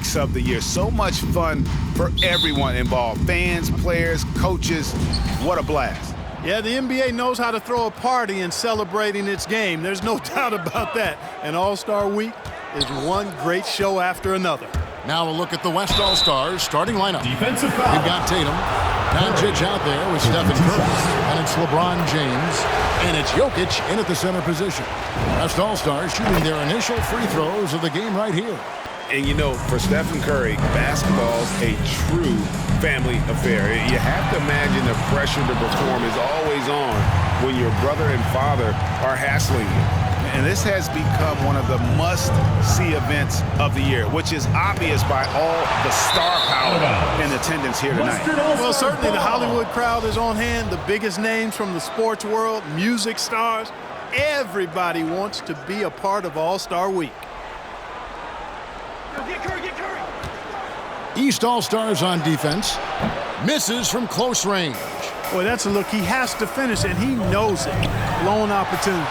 weeks of the year. So much fun for everyone involved. Fans, players, coaches. What a blast. Yeah, the NBA knows how to throw a party in celebrating its game. There's no doubt about that. And All-Star Week is one great show after another. Now a look at the West All-Stars starting lineup. Defensive foul. We've got Tatum, Doncic out there with Stephen Curry, and it's LeBron James, and it's Jokic in at the center position. West All-Stars shooting their initial free throws of the game right here. And you know, for Stephen Curry, basketball's a true family affair. You have to imagine the pressure to perform is always on when your brother and father are hassling you. And this has become one of the must-see events of the year, which is obvious by all the star power in attendance here tonight. Well, certainly the Hollywood crowd is on hand. The biggest names from the sports world, music stars. Everybody wants to be a part of All-Star Week. Get Curry, get Curry. East All-Stars on defense. Misses from close range. Boy, that's a look he has to finish, and he knows it. Blown opportunity.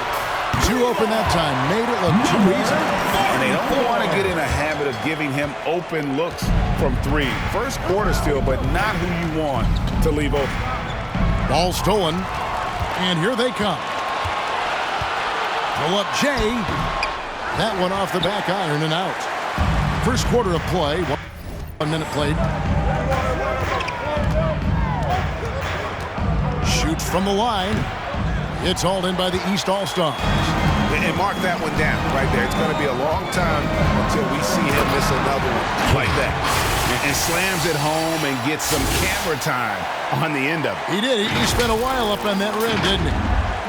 Too open that time. Made it look too easy. And they don't want to get in a habit of giving him open looks from three. First quarter still, but not who you want to leave open. Ball stolen. And here they come. Pull up Jay. That one off the back iron and out. First quarter of play. 1 minute played. Shoots from the line. It's hauled in by the East All-Stars. And mark that one down right there. It's going to be a long time until we see him miss another one like that. And slams it home and gets some camera time on the end of it. He did. He spent a while up on that rim, didn't he?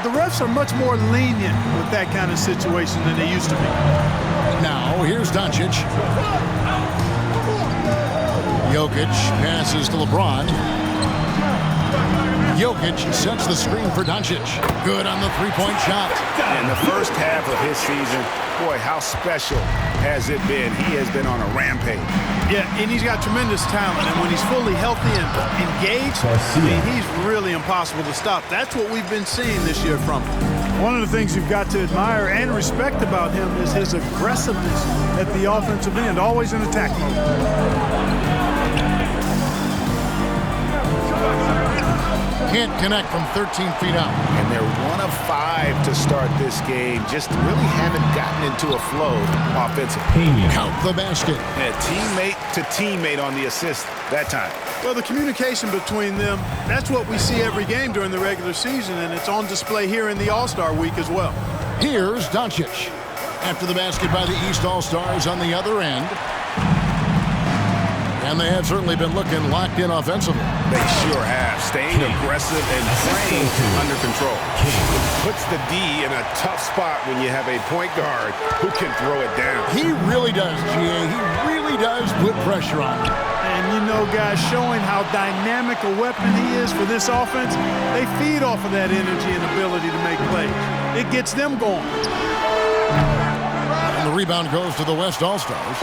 The refs are much more lenient with that kind of situation than they used to be. Now, here's Doncic. Jokic passes to LeBron. Jokic sets the screen for Doncic. Good on the three-point shot. In the first half of his season, boy, how special has it been? He has been on a rampage. Yeah, and he's got tremendous talent. And when he's fully healthy and engaged, I mean, he's really impossible to stop. That's what we've been seeing this year from him. One of the things you've got to admire and respect about him is his aggressiveness at the offensive end, always in attack mode. Can't connect from 13 feet out. And they're 1 of 5 to start this game. Just really haven't gotten into a flow offensively. Count the basket. And teammate to teammate on the assist that time. Well, the communication between them, that's what we see every game during the regular season, and it's on display here in the All-Star Week as well. Here's Doncic. After the basket by the East All-Stars on the other end. And they have certainly been looking locked in offensively. They sure have. Staying aggressive and playing under control. Puts the D in a tough spot when you have a point guard who can throw it down. He really does, G.A. He really does put pressure on him. And you know, guys, showing how dynamic a weapon he is for this offense, they feed off of that energy and ability to make plays. It gets them going. And the rebound goes to the West All-Stars.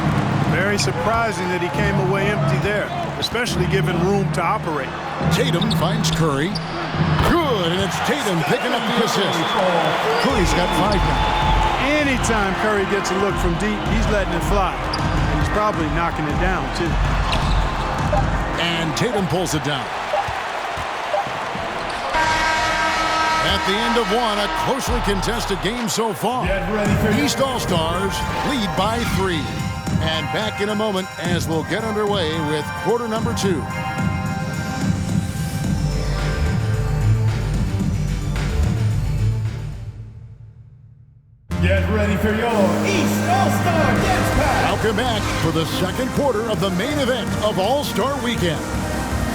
Very surprising that he came away empty there, especially given room to operate. Tatum finds Curry. Good, and it's Tatum picking up the assist. Curry's got 5 now. Anytime Curry gets a look from deep, he's letting it fly. And he's probably knocking it down, too. And Tatum pulls it down. At the end of one, a closely contested game so far. East All-Stars lead by 3. And back in a moment as we'll get underway with quarter number 2. Get ready for your East All-Star Dance Pack. Welcome back for the second quarter of the main event of All-Star Weekend.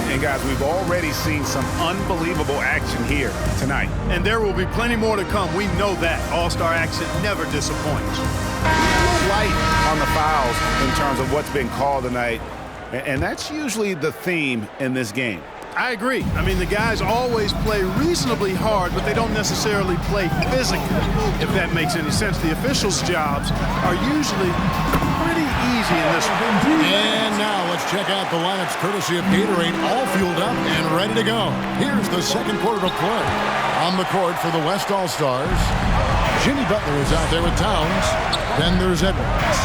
And guys, we've already seen some unbelievable action here tonight. And there will be plenty more to come. We know that. All-Star action never disappoints. Light on the fouls in terms of what's been called tonight. And that's usually the theme in this game. I agree. I mean, the guys always play reasonably hard, but they don't necessarily play physically, if that makes any sense. The officials' jobs are usually pretty easy in this one. And now let's check out the lineups courtesy of Gatorade, all fueled up and ready to go. Here's the second quarter of play. On the court for the West All-Stars, Jimmy Butler is out there with Towns. Then there's Edwards.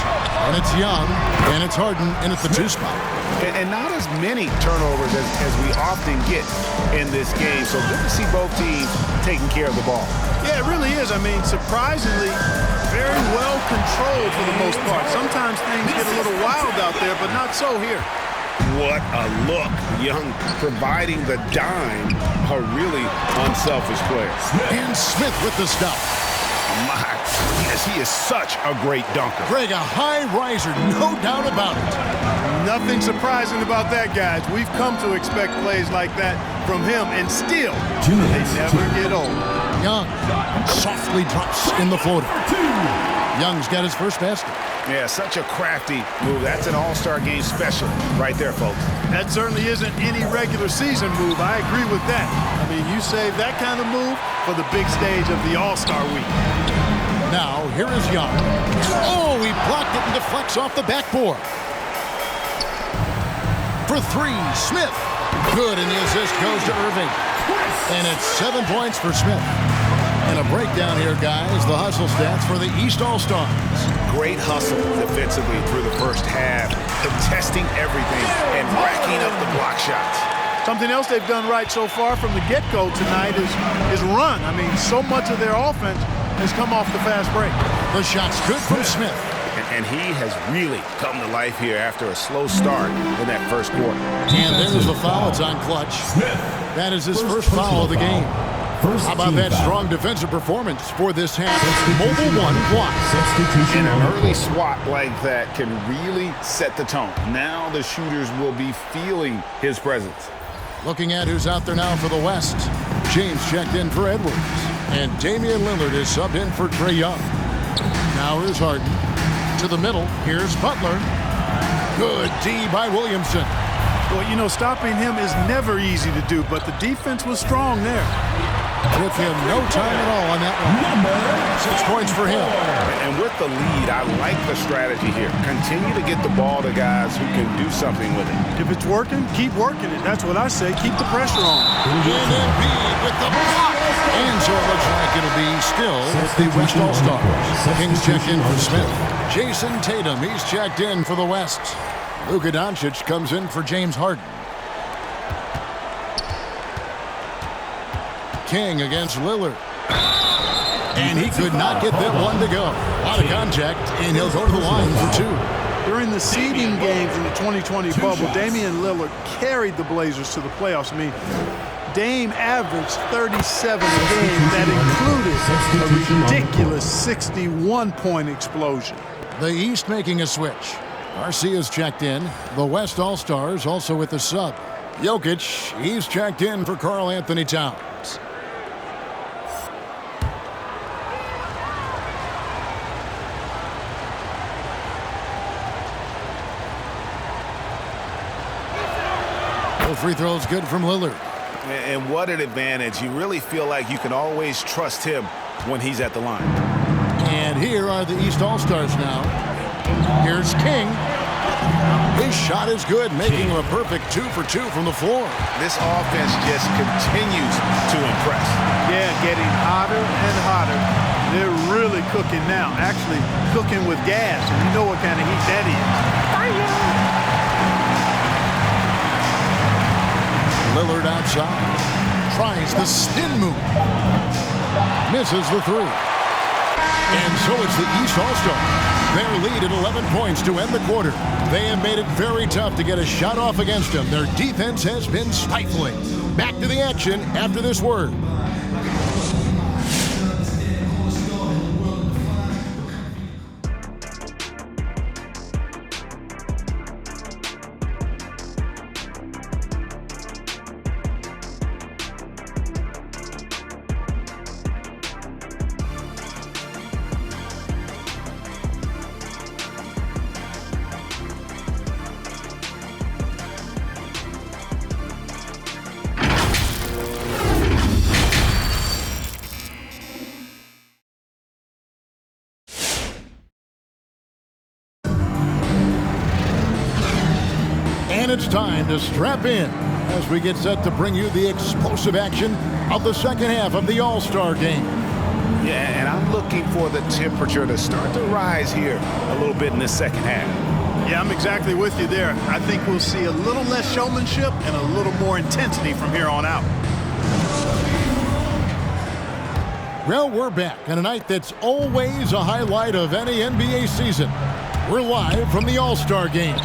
And it's Young, and it's Harden in at the 2 spot. And not as many turnovers as we often get in this game. So good to see both teams taking care of the ball. Yeah, it really is. I mean, surprisingly, very well controlled for the most part. Sometimes things get a little wild out there, but not so here. What a look. Young providing the dime. A really unselfish player. And Smith with the stop. My, yes, he is such a great dunker. Greg, a high riser, no doubt about it. Nothing surprising about that, guys. We've come to expect plays like that from him, and still, they never get old. Young softly drops in the floater. Young's got his first basket. Yeah, such a crafty move. That's an all-star game special right there, folks. That certainly isn't any regular season move. I agree with that. I mean, you save that kind of move for the big stage of the All-Star week. Now, here is Young. Oh, he blocked it and deflects off the backboard. For 3, Smith. Good, and the assist goes to Irving. And it's 7 points for Smith. And a breakdown here, guys. The hustle stats for the East All-Stars. Great hustle defensively through the first half, contesting everything and racking up the block shots. Something else they've done right so far from the get-go tonight is run. I mean, so much of their offense has come off the fast break. The shot's good from Smith. And he has really come to life here after a slow start in that first quarter. And there's the foul. It's on Clutch. That is his first foul of the game. How about that strong defensive performance for this half? Mobile 1 block. And an early swat like that can really set the tone. Now the shooters will be feeling his presence. Looking at who's out there now for the West. James checked in for Edwards. And Damian Lillard is subbed in for Trae Young. Now here's Harden. To the middle. Here's Butler. Good D by Williamson. Well, you know, stopping him is never easy to do, but the defense was strong there. With him no time at all on that one. 6 points for him. And with the lead, I like the strategy here. Continue to get the ball to guys who can do something with it. If it's working, keep working it. That's what I say. Keep the pressure on. And Embiid with the block. And so it looks like it'll be still with the West All-Stars. Kings check in for Smith. Jason Tatum, he's checked in for the West. Luka Doncic comes in for James Harden. King against Lillard. And he could not get that one to go. Out of contact, and he'll go to the line for 2. During the seeding games in the 2020 bubble, Damian Lillard carried the Blazers to the playoffs. I mean, Dame averaged 37 a game. That included a ridiculous 61-point explosion. The East making a switch. Garcia's checked in. The West All-Stars also with the sub. Jokic, he's checked in for Karl Anthony Towns. No free throws good from Lillard. And what an advantage. You really feel like you can always trust him when he's at the line. And here are the East All-Stars now. Here's King. His shot is good, making him a perfect 2 for 2 from the floor. This offense just continues to impress. Yeah, getting hotter and hotter. They're really cooking now. Actually, cooking with gas. And you know what kind of heat that is. Lillard outside. Tries the spin move. Misses the 3. And so it's the East All-Stars. Their lead at 11 points to end the quarter. They have made it very tough to get a shot off against them. Their defense has been stifling. Back to the action after this word. And it's time to strap in as we get set to bring you the explosive action of the second half of the All-Star game. Yeah, and I'm looking for the temperature to start to rise here a little bit in the second half. Yeah, I'm exactly with you there. I think we'll see a little less showmanship and a little more intensity from here on out. Well, we're back on a night that's always a highlight of any NBA season. We're live from the All-Star Game.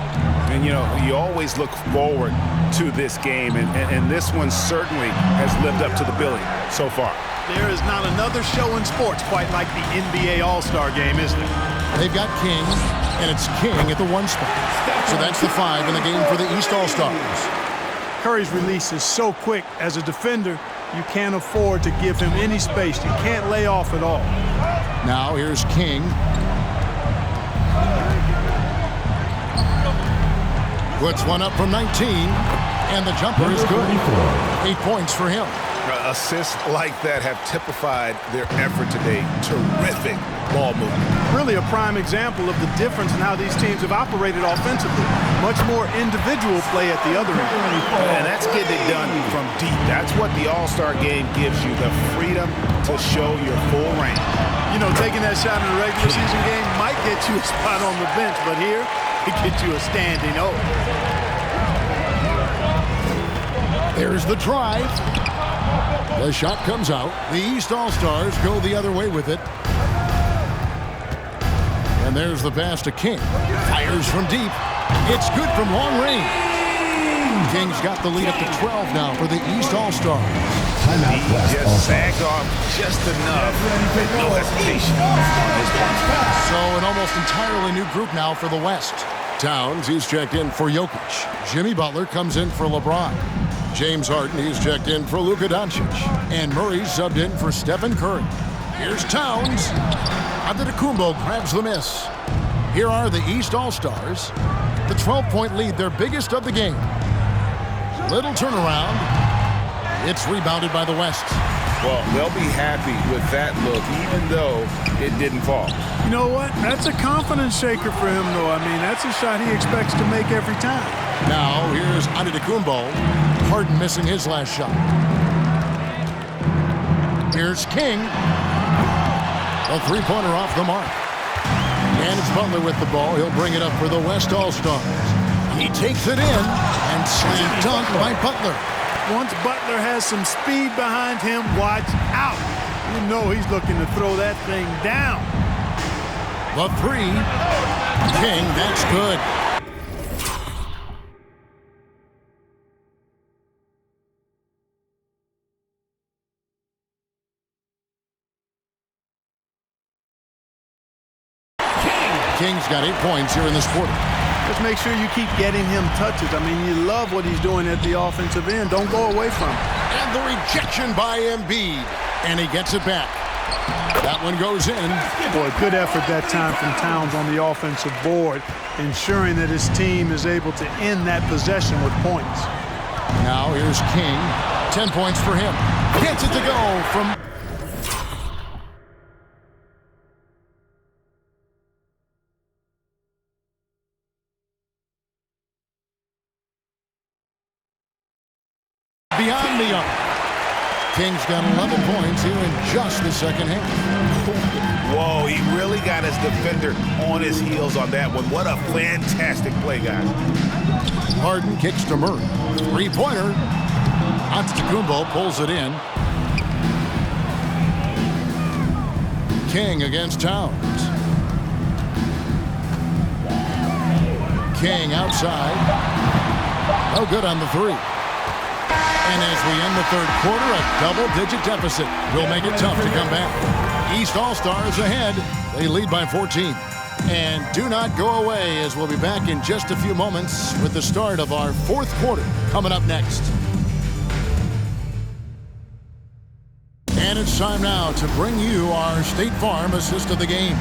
And, you know, you always look forward to this game, and this one certainly has lived up to the billing so far. There is not another show in sports quite like the NBA All-Star Game, is there? They've got King, and it's King at the 1 spot. So that's the 5 in the game for the East All-Stars. Curry's release is so quick. As a defender, you can't afford to give him any space. You can't lay off at all. Now here's King. Puts one up from 19, and the jumper is good. 8 points for him. Assists like that have typified their effort today. Terrific ball movement. Really a prime example of the difference in how these teams have operated offensively. Much more individual play at the other end. And that's getting it done from deep. That's what the All-Star Game gives you, the freedom to show your full range. You know, taking that shot in a regular season game might get you a spot on the bench, but here, it gets you a standing O. There's the drive. The shot comes out. The East All-Stars go the other way with it. And there's the pass to King. Fires from deep. It's good from long range. King's got the lead up to 12 now for the East All-Stars. He just sagged off just enough with no hesitation on his part. So an almost entirely new group now for the West. Towns, he's checked in for Jokic. Jimmy Butler comes in for LeBron. James Harden, he's checked in for Luka Doncic. And Murray's subbed in for Stephen Curry. Here's Towns. Antetokounmpo grabs the miss. Here are the East All-Stars. The 12-point lead, their biggest of the game. Little turnaround. It's rebounded by the West. Well, they'll be happy with that look, even though it didn't fall. You know what? That's a confidence shaker for him, though. I mean, that's a shot he expects to make every time. Now, here's Antetokounmpo. Harden missing his last shot. Here's King. A three-pointer off the mark. And it's Butler with the ball. He'll bring it up for the West All-Stars. He takes it in and slam dunk by Butler. Once Butler has some speed behind him, watch out. You know he's looking to throw that thing down. The 3. King, that's good. King's got 8 points here in this quarter. Just make sure you keep getting him touches. I mean, you love what he's doing at the offensive end. Don't go away from him. And the rejection by Embiid. And he gets it back. That one goes in. Boy, good effort that time from Towns on the offensive board, ensuring that his team is able to end that possession with points. Now here's King. 10 points for him. Gets it to go from... beyond the arc. King's got 11 points here in just the second half. Whoa, he really got his defender on his heels on that one. What a fantastic play, guys. Harden kicks to Murray. Three-pointer. Antetokounmpo pulls it in. King against Towns. King outside. No good on the 3. And as we end the third quarter, a double-digit deficit will make it tough to come back. East All-Stars ahead. They lead by 14. And do not go away, as we'll be back in just a few moments with the start of our fourth quarter coming up next. And it's time now to bring you our State Farm assist of the game.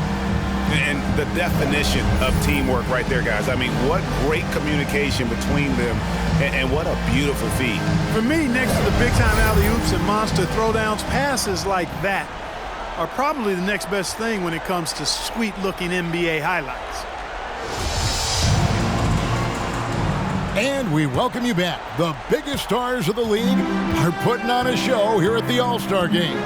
And the definition of teamwork right there, guys. I mean, what great communication between them, and what a beautiful feed. For me, next to the big-time alley-oops and monster throwdowns, passes like that are probably the next best thing when it comes to sweet-looking NBA highlights. And we welcome you back. The biggest stars of the league are putting on a show here at the All-Star Game.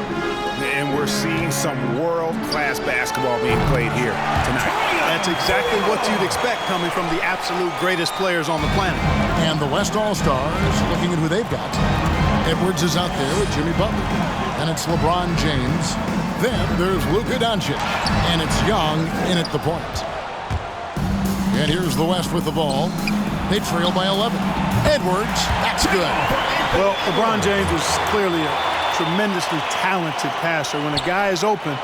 And we're seeing some world-class basketball being played here tonight. That's exactly what you'd expect coming from the absolute greatest players on the planet. And the West All-Stars, looking at who they've got. Edwards is out there with Jimmy Butler. And it's LeBron James. Then there's Luka Doncic. And it's Young in at the point. And here's the West with the ball. They trail by 11. Edwards, that's good. Well, LeBron James is clearly a tremendously talented passer. When a guy is open,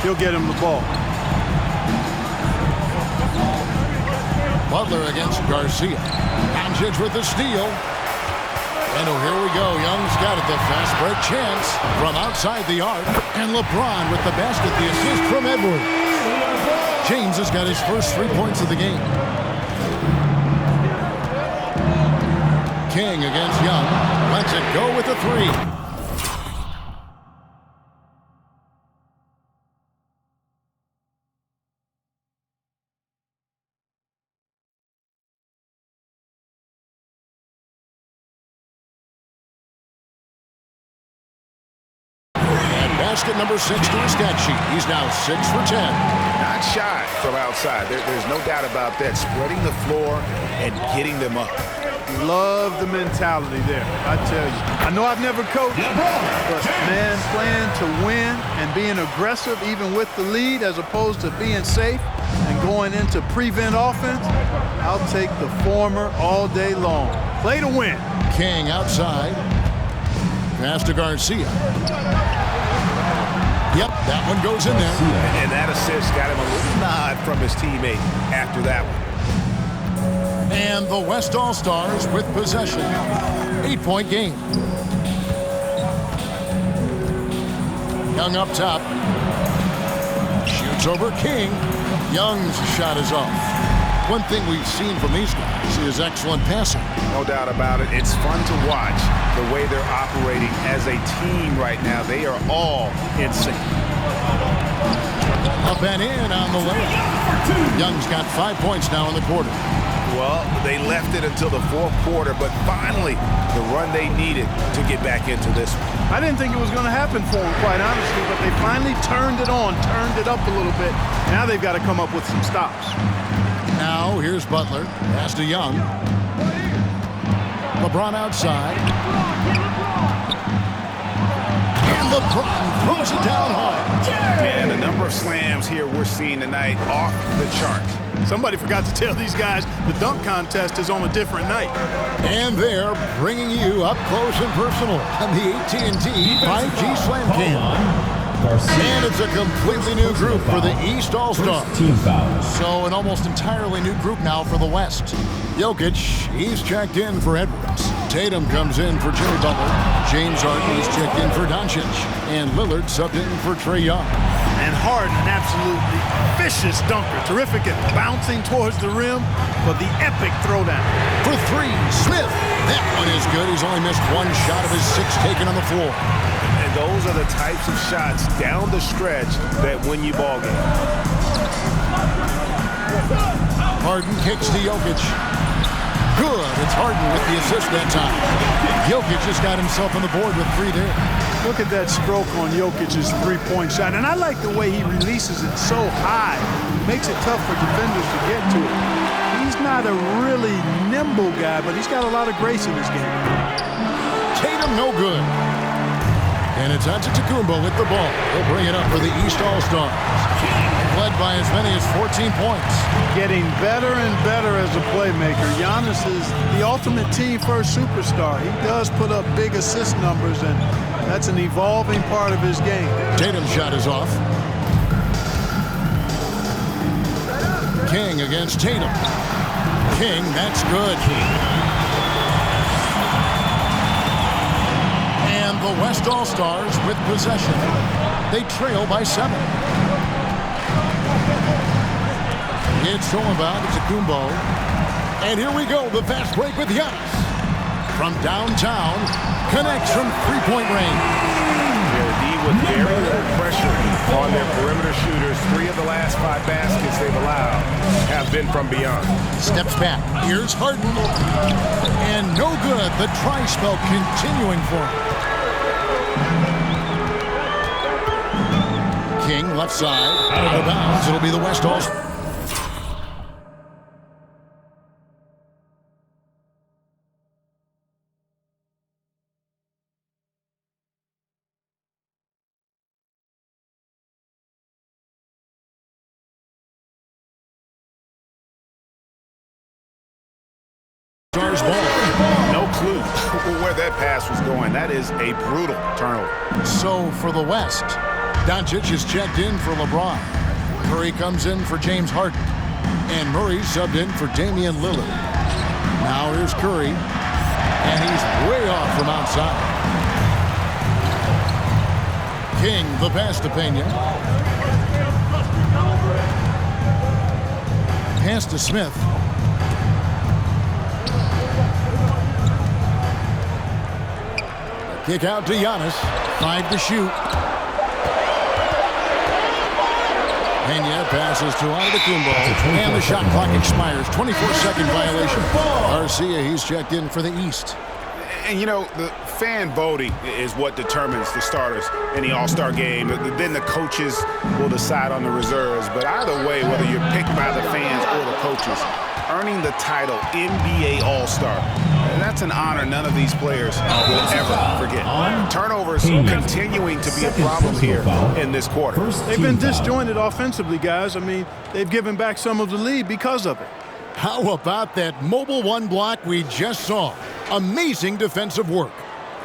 he'll get him the ball. Butler against Garcia. Doncic with the steal. And oh, here we go. Young's got it. The fast break chance from outside the arc. And LeBron with the basket. The assist from Edwards. James has got his first 3 points of the game. King against Young. Lets it go with a three. Basket number 6 to his stat sheet. He's now 6 for 10. Not shy from outside. There's no doubt about that. Spreading the floor and getting them up. Love the mentality there, I tell you. I know I've never coached, but man, playing to win and being aggressive even with the lead as opposed to being safe and going into prevent offense, I'll take the former all day long. Play to win. King outside. Pass to Garcia. Yep, that one goes in there. And that assist got him a little nod from his teammate after that one. And the West All-Stars with possession. 8-point game. Young up top. Shoots over King. Young's shot is off. One thing we've seen from these guys is excellent passing. No doubt about it. It's fun to watch the way they're operating as a team right now. They are all in sync. Up and in on the layup. Young's got 5 points now in the quarter. Well, they left it until the fourth quarter, but finally the run they needed to get back into this one. I didn't think it was going to happen for them, quite honestly, but they finally turned it on, turned it up a little bit. Now they've got to come up with some stops. Now here's Butler. Pass to Young. LeBron outside. And LeBron throws it down hard. And the number of slams here we're seeing tonight off the chart. Somebody forgot to tell these guys the dunk contest is on a different night. And they're bringing you up close and personal on the AT&T 5G Slam Cam. And it's a completely new group for the East All-Stars. So an almost entirely new group now for the West. Jokic, he's checked in for Edwards. Tatum comes in for Jimmy Butler. James Harden is checked in for Doncic. And Lillard subbed in for Trae Young. And Harden, an absolutely vicious dunker. Terrific at bouncing towards the rim, but the epic throwdown. For three, Smith. That one is good. He's only missed one shot of his 6 taken on the floor. And those are the types of shots down the stretch that win you ball games. Harden kicks to Jokic. Good. It's Harden with the assist that time. Jokic just got himself on the board with 3 there. Look at that stroke on Jokic's three-point shot. And I like the way he releases it so high. Makes it tough for defenders to get to it. He's not a really nimble guy, but he's got a lot of grace in his game. Tatum no good. And it's Antetokounmpo with the ball. He'll bring it up for the East All-Stars. Led by as many as 14 points. Getting better and better as a playmaker. Giannis is the ultimate team-first superstar. He does put up big assist numbers, and that's an evolving part of his game. Tatum's shot is off. King against Tatum. King, that's good. And the West All-Stars with possession. They trail by 7. It's Solovab, it's Antetokounmpo. And here we go, the fast break with Giannis. From downtown, connects from 3-point range. They'll be with very little pressure on their perimeter shooters. 3 of the last 5 baskets they've allowed have been from beyond. Steps back, here's Harden. And no good, the try spell continuing for him. King, left side, out of bounds. It'll be the West All-Stars. Ball. No clue where that pass was going. That is a brutal turnover. So for the West, Doncic is checked in for LeBron. Curry comes in for James Harden. And Murray subbed in for Damian Lillard. Now here's Curry. And he's way off from outside. King, the pass to Pena. Pass to Smith. Kick out to Giannis. 5 to shoot. Pena passes to Antetokounmpo. And the shot clock expires. 24-second violation. Garcia, he's checked in for the East. And, you know, the fan voting is what determines the starters in the All-Star game. Then the coaches will decide on the reserves. But either way, whether you're picked by the fans or the coaches, earning the title NBA All-Star, that's an honor none of these players will ever forget. Turnovers continuing to be a problem here in this quarter. They've been disjointed offensively, guys. I mean, they've given back some of the lead because of it. How about that mobile one block we just saw? Amazing defensive work.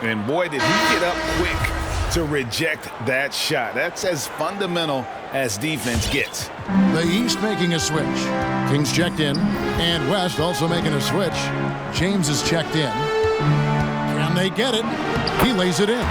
And boy, did he get up quick to reject that shot. That's as fundamental as defense gets. The East making a switch. Kings checked in, and West also making a switch. James is checked in. Can they get it? He lays it in.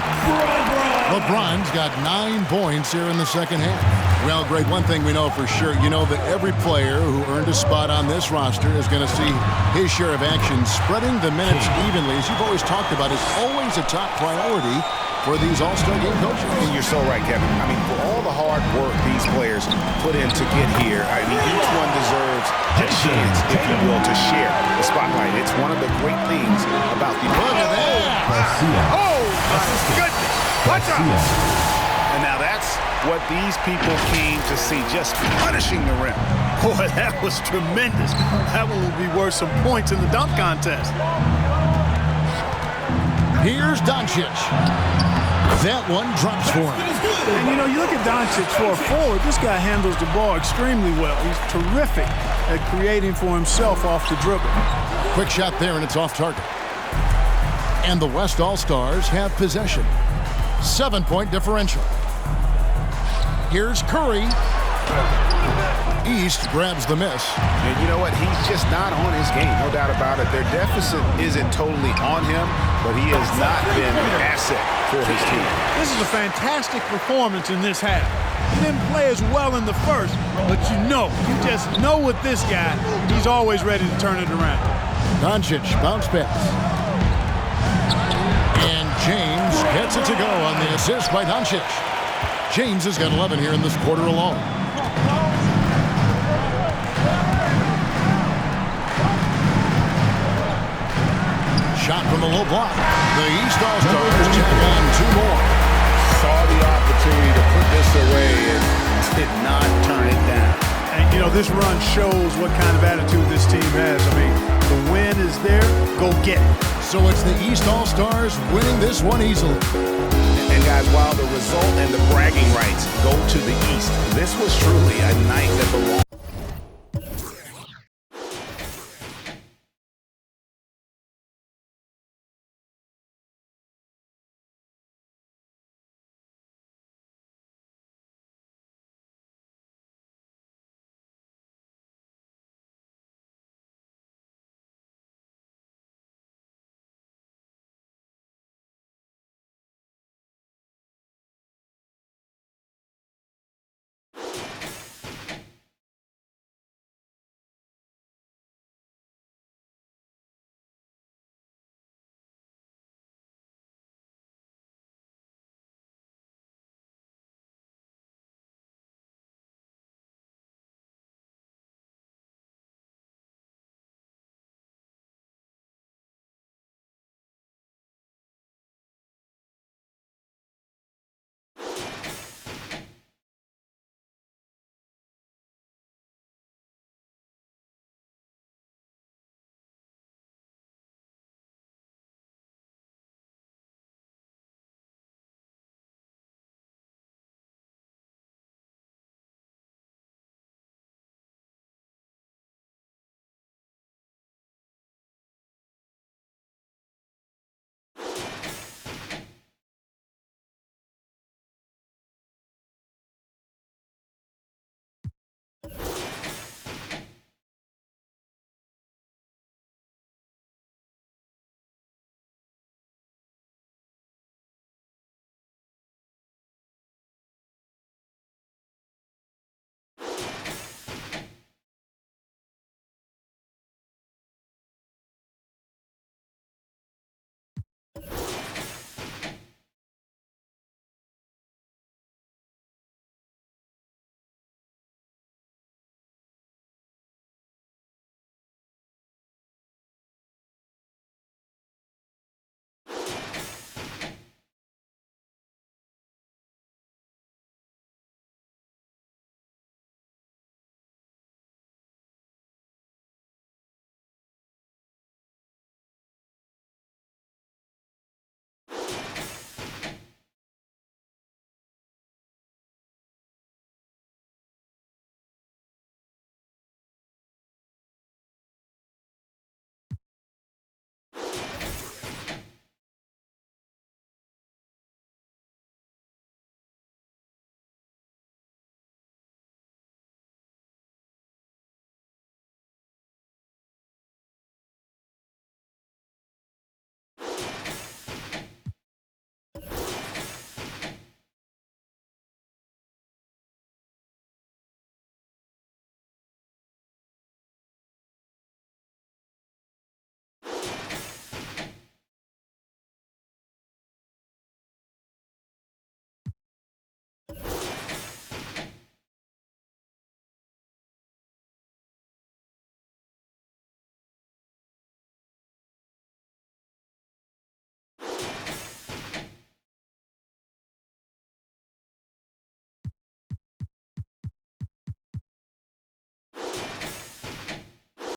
LeBron's got 9 points here in the second half. Well, Greg, one thing we know for sure, you know that every player who earned a spot on this roster is going to see his share of action. Spreading the minutes evenly, as you've always talked about, is always a top priority for these All-Star game coaches. And you're so right, Kevin. I mean, for all the hard work these players put in to get here, I mean, each one deserves a chance, if you will, to share the spotlight. It's one of the great things about the... Look at that! Oh, my goodness! Watch out! And now that's what these people came to see, just punishing the rim. Boy, that was tremendous. That one will be worth some points in the dunk contest. Here's Doncic. That one drops for him. And, you know, you look at Doncic for a forward, this guy handles the ball extremely well. He's terrific at creating for himself off the dribble. Quick shot there, and it's off target. And the West All-Stars have possession. 7-point differential. Here's Curry. East grabs the miss. And you know what? He's just not on his game, no doubt about it. Their deficit isn't totally on him, but he has not been an asset for his team. This is a fantastic performance in this half. He didn't play as well in the first, but you just know with this guy, he's always ready to turn it around. Doncic, bounce pass. And James gets it to go on the assist by Doncic. James has got 11 here in this quarter alone. Shot from the low block. The East All-Stars check on 2 more. Saw the opportunity to put this away and did not turn it down. And, you know, this run shows what kind of attitude this team has. I mean, the win is there, go get it. So it's the East All-Stars winning this one easily. And guys, while the result and the bragging rights go to the East, this was truly a night that belonged.